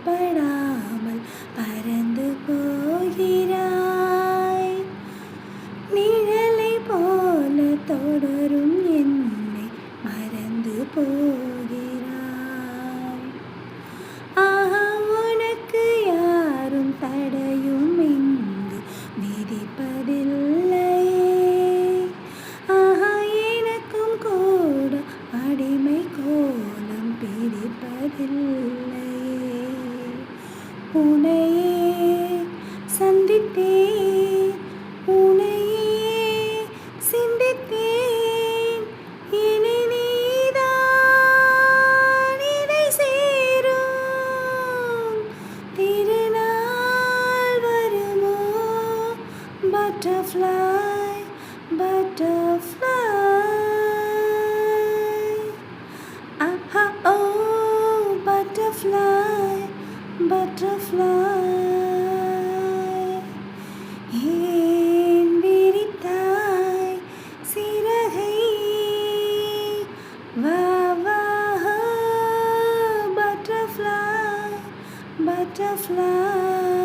படாமல் பறந்து போகிறாய். நிழலை போல தொடரும் என்னை மறந்து போகிறாய். ஆஹா, உனக்கு யாரும் தடையும் இங்கு விதிப்பதில்லையே. ஆஹா, எனக்கும் கூட அடிமை கோலம் பிடிப்பதில்லையே. உன்னையே சந்தித்தேன், உன்னையே சிந்தித்தேன். இனி நீதான் இதை சேரும் திருநாள் வருமோ? Butterfly, butterfly. Aha, oh, butterfly, butterfly. ஏன் விரித்தாய் சிறகை? வா வா, butterfly, butterfly.